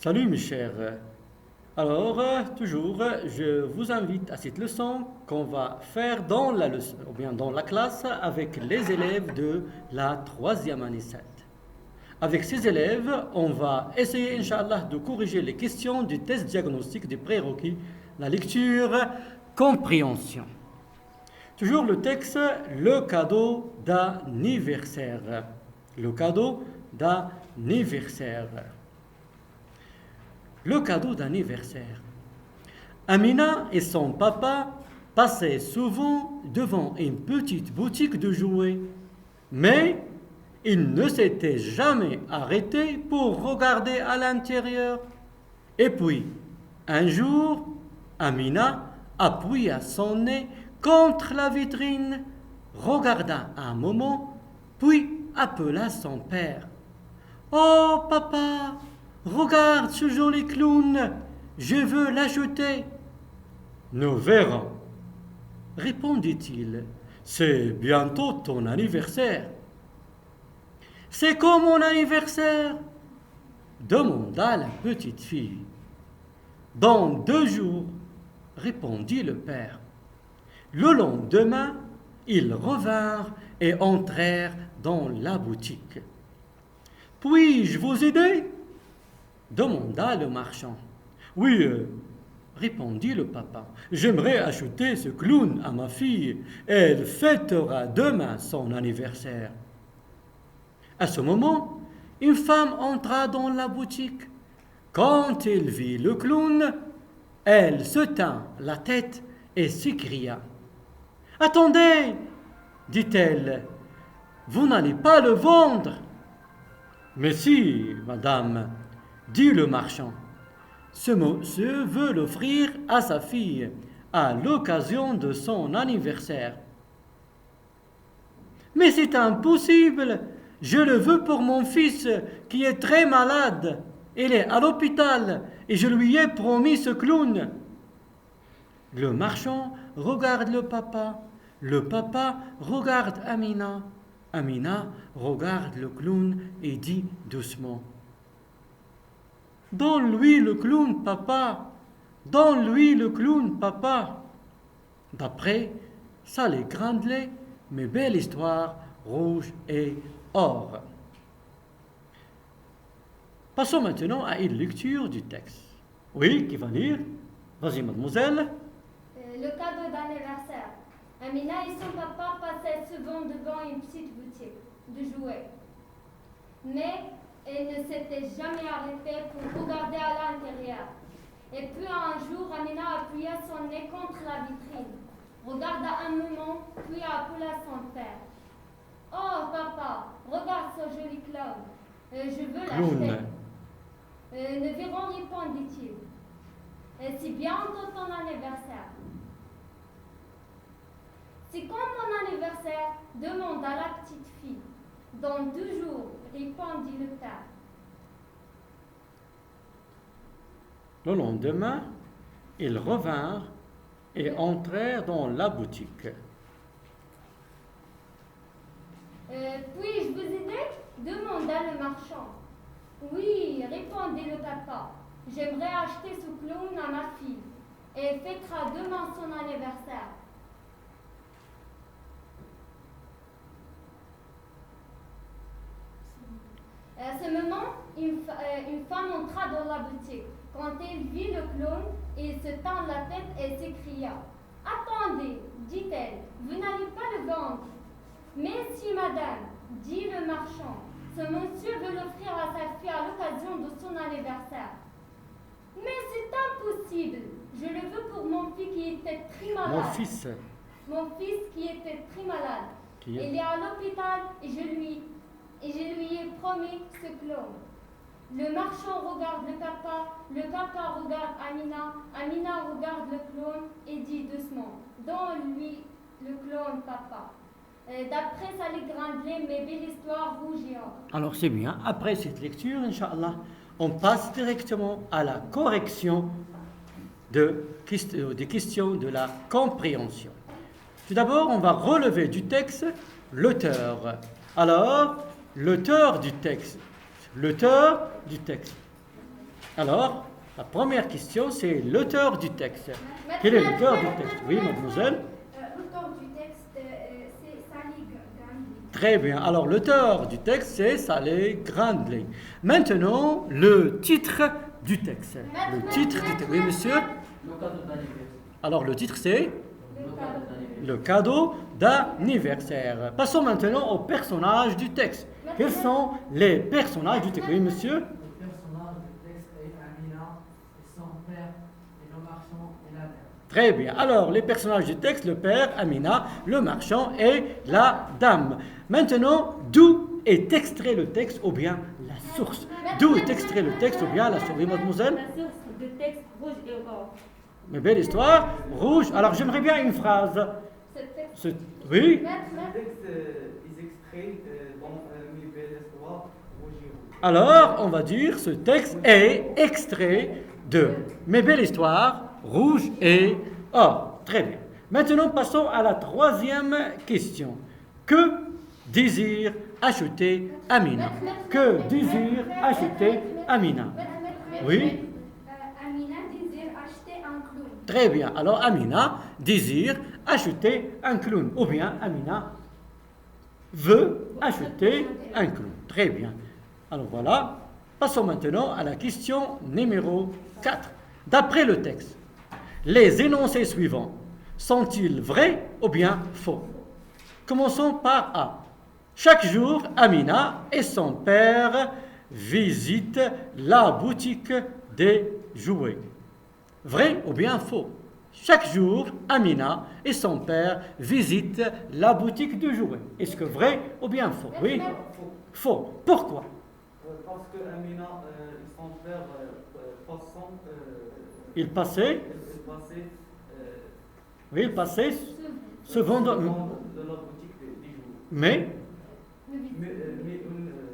Salut mes chers. Alors, toujours, je vous invite à cette leçon qu'on va faire dans la leçon, ou bien dans la classe avec les élèves de la troisième année 7. Avec ces élèves, on va essayer, Inch'Allah, de corriger les questions du test diagnostic des prérequis, la lecture, compréhension. Toujours le texte, le cadeau d'anniversaire. Le cadeau d'anniversaire. Le cadeau d'anniversaire. Amina et son papa passaient souvent devant une petite boutique de jouets, mais ils ne s'étaient jamais arrêtés pour regarder à l'intérieur. Et puis, un jour, Amina appuya son nez contre la vitrine, regarda un moment, puis appela son père. Oh, papa, regarde ce joli clown, je veux l'acheter. Nous verrons, répondit-il. C'est bientôt ton anniversaire. C'est quand mon anniversaire? Demanda la petite fille. Dans 2 jours, répondit le père. Le lendemain, ils revinrent et entrèrent dans la boutique. Puis-je vous aider? Demanda le marchand. Oui, répondit le papa. J'aimerais acheter ce clown à ma fille. Elle fêtera demain son anniversaire. À ce moment, une femme entra dans la boutique. Quand elle vit le clown, elle se tint la tête et s'écria. Attendez, dit-elle, vous n'allez pas le vendre? Mais si, madame, dit le marchand. Ce monsieur veut l'offrir à sa fille à l'occasion de son anniversaire. Mais c'est impossible, je le veux pour mon fils qui est très malade. Il est à l'hôpital et je lui ai promis ce clown. Le marchand regarde le papa regarde Amina. Amina regarde le clown et dit doucement. Donne-lui le clown, papa. Donne-lui le clown, papa. D'après Saleh Grandelet, mes belles histoires, rouge et or. Passons maintenant à une lecture du texte. Oui, qui va lire? Vas-y, mademoiselle. Le cadeau d'anniversaire. Amina et son papa passaient souvent devant une petite boutique de jouets. Mais elle ne s'était jamais arrêtée pour regarder à l'intérieur. Et puis un jour, Amina appuya son nez contre la vitrine, regarda un moment, puis appela son père. Oh, papa, regarde ce joli clown. Je veux l'acheter. Ne verrons, répondit-il. C'est bientôt ton anniversaire. C'est quand mon anniversaire? Demanda la petite fille. Dans 2 jours, répondit le père. Le lendemain, ils revinrent et entrèrent dans la boutique. Puis-je vous aider? Demanda le marchand. Oui, répondit le papa. J'aimerais acheter ce clown à ma fille. Elle fêtera demain son anniversaire. À ce moment, une femme entra dans la boutique. Quand elle vit le clown, elle se tint la tête et s'écria. Attendez, dit-elle, vous n'allez pas le vendre. Mais si, madame, dit le marchand, ce monsieur veut l'offrir à sa fille à l'occasion de son anniversaire. Mais c'est impossible. Je le veux pour mon fils qui était très malade. Mon fils qui était très malade. Il est à l'hôpital et je lui ai promis ce clown. Le marchand regarde le papa regarde Amina regarde le clown et dit doucement, donne-lui le clown, papa. D'après Saleh Grandelet, mes belles histoires rouges et or. Alors c'est bien, après cette lecture, Inch'Allah, on passe directement à la correction des questions de la compréhension. Tout d'abord, on va relever du texte l'auteur. Alors, l'auteur du texte. Alors, la première question, c'est l'auteur du texte. Quel est l'auteur du texte? Oui, mademoiselle? L'auteur du texte, c'est Sally Grandling. Très bien. Alors, l'auteur du texte, c'est Sally Grandling. Maintenant, le titre du texte. Le titre du texte. Oui, monsieur? Le cadeau d'anniversaire. Alors, le titre, c'est Le cadeau d'anniversaire. le cadeau d'anniversaire. Passons maintenant aux personnages du texte. Quels sont les personnages du texte? Oui, monsieur? Le personnage du texte est Amina et son père et le marchand et la mère. Très bien. Alors, les personnages du texte, le père, Amina, le marchand et la dame. Maintenant, d'où est extrait le texte ou bien la source? D'où est extrait le texte ou bien la source? Oui, mademoiselle? La source du texte rouge et or. Mais belle histoire. Rouge. Alors, j'aimerais bien une phrase. Ce texte. Oui. Le texte est extrait dans Mes belles histoires rouge et rouge. Alors, on va dire ce texte est extrait de Mes belles histoires, rouge et or. Très bien. Maintenant, passons à la troisième question. Que désire acheter Amina? Que désire acheter Amina? Oui. Amina désire acheter un clown. Très bien. Alors, Amina désire acheter un clown. Ou bien, Amina veut acheter un clown. Très bien. Alors voilà. Passons maintenant à la question numéro 4. D'après le texte, les énoncés suivants sont-ils vrais ou bien faux? Commençons par A. Chaque jour, Amina et son père visitent la boutique des jouets. Vrai ou bien faux? Chaque jour, Amina et son père visitent la boutique de jouets. Est-ce que vrai ou bien faux? Oui? Faux. Faux. Pourquoi? Parce que Amina et son père Il passait, passaient oui, il passait se vendre, de la boutique des jouets. mais Mais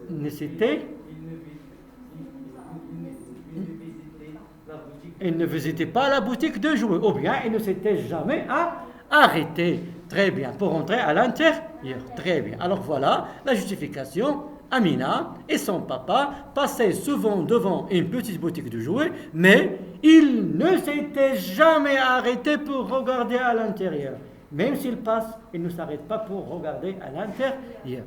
ne s'était, il ne visitait la boutique. il ne visitait pas la boutique de jouets, ou bien il ne s'était jamais arrêté. Très bien, pour entrer à l'intérieur. Très bien. Alors voilà la justification. Amina et son papa passaient souvent devant une petite boutique de jouets, mais ils ne s'étaient jamais arrêtés pour regarder à l'intérieur. Même s'ils passent, ils ne s'arrêtent pas pour regarder à l'intérieur.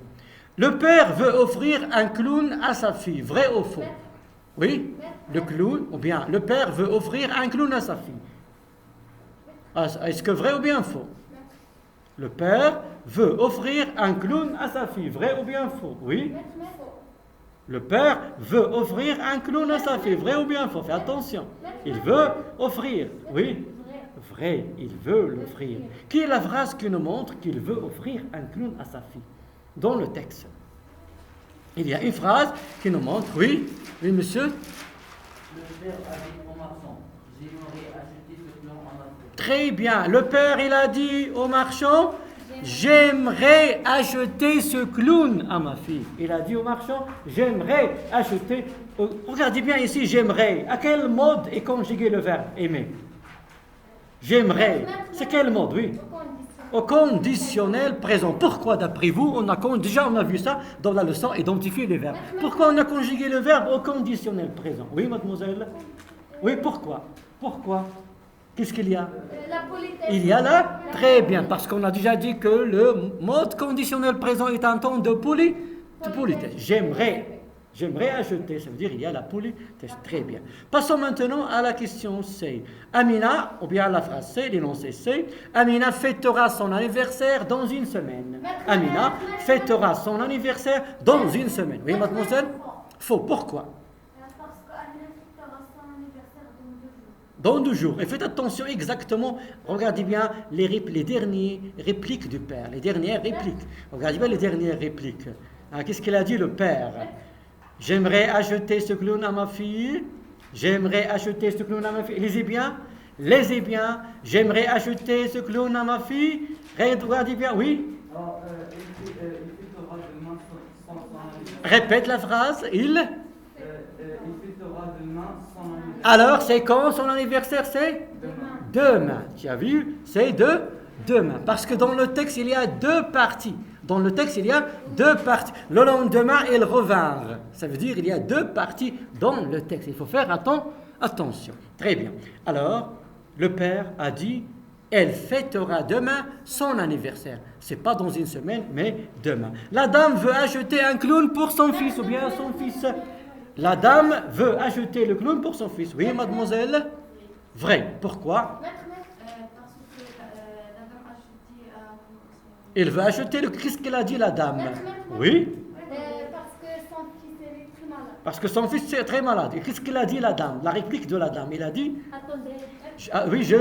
Le père veut offrir un clown à sa fille, vrai ou faux? Oui, le clown, ou bien le père veut offrir un clown à sa fille. Est-ce que vrai ou bien faux? Le père veut offrir un clown à sa fille, vrai ou bien faux? Oui. Le père veut offrir un clown à sa fille, vrai ou bien faux? Fais attention. Il veut offrir, oui. Vrai, il veut l'offrir. Qui est la phrase qui nous montre qu'il veut offrir un clown à sa fille? Dans le texte. Il y a une phrase qui nous montre, oui, oui monsieur. Le père a dit au marchand, j'aimerais acheter ce clown en Afrique. Très bien. Le père, il a dit au marchand, j'aimerais acheter ce clown à ma fille. Il a dit au marchand, j'aimerais acheter. Regardez bien ici, j'aimerais. À quel mode est conjugué le verbe aimer? J'aimerais. C'est quel mode, oui? Au conditionnel présent. Pourquoi, d'après vous, déjà on a vu ça dans la leçon, identifier les verbes. Pourquoi on a conjugué le verbe au conditionnel présent? Oui, mademoiselle? Oui, pourquoi? Pourquoi? Qu'est-ce qu'il y a? La politesse. Il y a là? Très bien, parce qu'on a déjà dit que le mode conditionnel présent est un ton de politesse. J'aimerais acheter, ça veut dire il y a la politesse. Très bien. Passons maintenant à la question C. Amina, ou bien à la phrase C, l'énoncé C. Amina fêtera son anniversaire dans une semaine. Amina fêtera son anniversaire dans une semaine. Oui, mademoiselle? Faux. Pourquoi? Parce qu'Amina fêtera son anniversaire Dans 2 jours. Et faites attention exactement, regardez bien les dernières répliques du père, les dernières répliques. Regardez bien les dernières répliques. Qu'est-ce qu'il a dit le père? J'aimerais acheter ce clown à ma fille. J'aimerais acheter ce clown à ma fille. Lisez bien. Lisez bien. J'aimerais acheter ce clown à ma fille. Regardez bien. Oui. Alors, il fêtera demain son anniversaire. Répète la phrase. Il fêtera demain son anniversaire. Alors, c'est quand son anniversaire? C'est demain. Tu as vu? C'est demain. Parce que dans le texte, il y a 2 parties. Dans le texte, il y a deux parties. Le lendemain, ils revinrent. Ça veut dire qu'il y a deux parties dans le texte. Il faut faire attention. Très bien. Alors, le père a dit, elle fêtera demain son anniversaire. C'est pas dans une semaine, mais demain. La dame veut acheter un clown pour son fils, ou bien son fils. La dame veut acheter le clown pour son fils. Oui, mademoiselle? Vrai. Pourquoi? Maître, Parce que la dame a acheté Elle veut acheter le... Qu'est-ce qu'elle a dit, la dame? Maître. Oui? Parce que son fils est très malade. Parce que son fils est très malade. Et qu'est-ce qu'elle a dit, la dame? La réplique de la dame. Il a dit... Attendez, Oui, je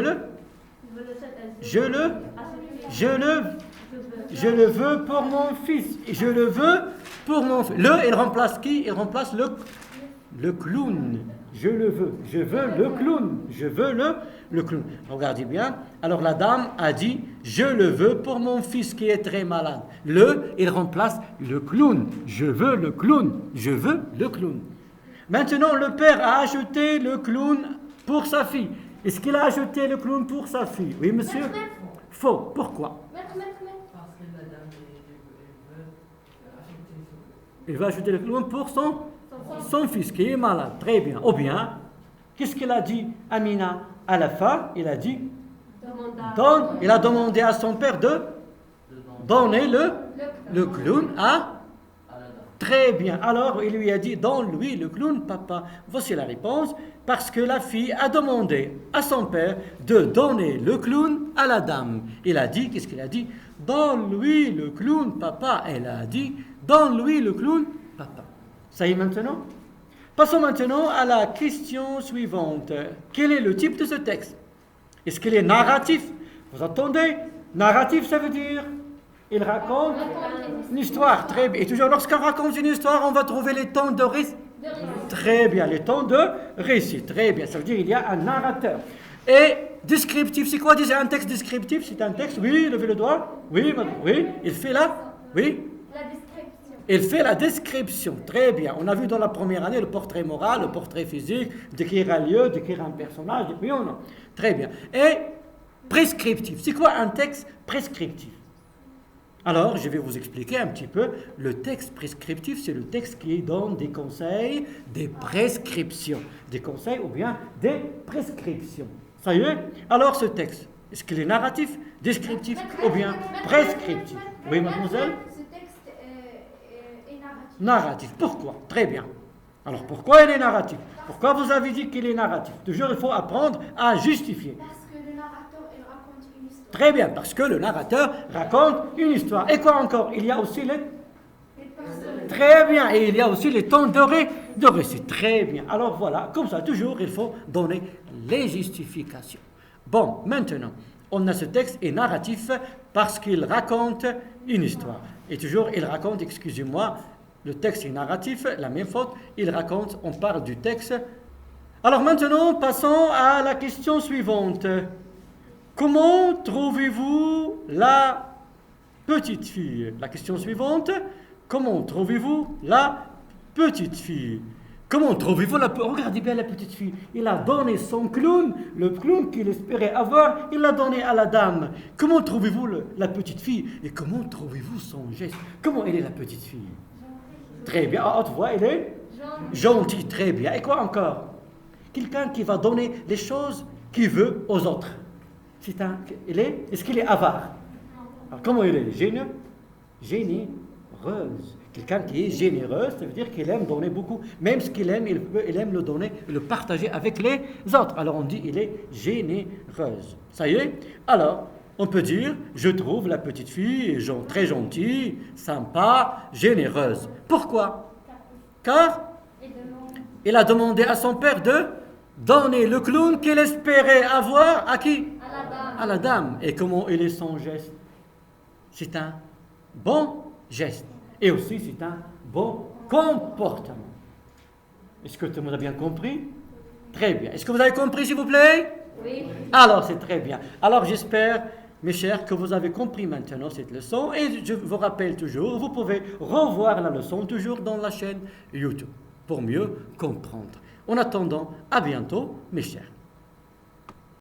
le veux pour mon fils. Je le veux pour mon fils. Le, il remplace qui? Il remplace le clown. Je le veux. Je veux le clown. Je veux le clown. Regardez bien. Alors la dame a dit, je le veux pour mon fils qui est très malade. Le, il remplace le clown. Je veux le clown. Je veux le clown. Maintenant, le père a acheté le clown pour sa fille. Est-ce qu'il a acheté le clown pour sa fille? Oui, monsieur? Faux. Pourquoi? Parce que madame, elle veut acheter son... Il va acheter le clown pour son fils qui est malade. Très bien. Ou bien, qu'est-ce qu'il a dit Amina à la fin? Il a dit, il a demandé à son père de donner le clown à... Très bien. Alors, il lui a dit, donne-lui le clown, papa. Voici la réponse. Parce que la fille a demandé à son père de donner le clown à la dame. Il a dit, qu'est-ce qu'il a dit? Donne-lui le clown, papa. Elle a dit, donne-lui le clown, papa. Ça y est maintenant? Passons maintenant à la question suivante. Quel est le type de ce texte? Est-ce qu'il est narratif? Vous entendez? Narratif, ça veut dire... Il raconte une histoire, très bien. Et toujours, lorsqu'on raconte une histoire, on va trouver les temps de récit. Très bien, les temps de récit. Très bien, ça veut dire qu'il y a un narrateur. Et descriptif, c'est quoi déjà un texte descriptif? C'est un texte, oui, levez le doigt. Oui, oui, il fait là. Oui. La description. Il fait la description, très bien. On a vu dans la première année le portrait moral, le portrait physique, décrire un lieu, décrire un personnage, oui ou non? Très bien. Et prescriptif, c'est quoi un texte prescriptif? Alors, je vais vous expliquer un petit peu. Le texte prescriptif, c'est le texte qui donne des conseils, des prescriptions. Des conseils ou bien des prescriptions. Ça y est? Alors, ce texte, est-ce qu'il est narratif, descriptif ou bien prescriptif? Oui, mademoiselle? Ce texte est narratif. Narratif. Pourquoi? Très bien. Alors, pourquoi il est narratif? Pourquoi vous avez dit qu'il est narratif? Toujours, il faut apprendre à justifier. Parce que le narrateur, il raconte une histoire. Très bien, parce que le narrateur raconte une histoire. Et quoi encore? Il y a aussi les... Très bien, et il y a aussi les temps de récit. Très bien. Alors voilà, comme ça, toujours, il faut donner les justifications. Bon, maintenant, on a ce texte est narratif parce qu'il raconte une histoire. Et toujours, il raconte, excusez-moi, le texte est narratif, la même faute, il raconte, on parle du texte. Alors maintenant, passons à la question suivante. Comment trouvez-vous la petite fille? La question suivante. Comment trouvez-vous la petite fille? Comment trouvez-vous la... Regardez bien la petite fille. Il a donné son clown, le clown qu'il espérait avoir, il l'a donné à la dame. Comment trouvez-vous la petite fille? Et comment trouvez-vous son geste? Comment elle est la petite fille? Très bien. À haute voix, elle est gentille. Très bien. Et quoi encore? Quelqu'un qui va donner les choses qu'il veut aux autres. Est-ce qu'il est avare? Alors, comment il est? Généreuse. Quelqu'un qui est généreux, ça veut dire qu'il aime donner beaucoup. Même ce qu'il aime, il aime le donner, le partager avec les autres. Alors on dit il est généreuse. Ça y est? Alors, on peut dire, je trouve la petite fille très gentille, sympa, généreuse. Pourquoi? Car il a demandé à son père de donner le clown qu'il espérait avoir à qui? À la dame. Et comment il est son geste? C'est un bon geste. Et aussi, c'est un bon comportement. Est-ce que tout le monde a bien compris? Très bien. Est-ce que vous avez compris, s'il vous plaît? Oui. Alors, c'est très bien. Alors, j'espère, mes chers, que vous avez compris maintenant cette leçon. Et je vous rappelle toujours, vous pouvez revoir la leçon toujours dans la chaîne YouTube pour mieux comprendre. En attendant, à bientôt, mes chers.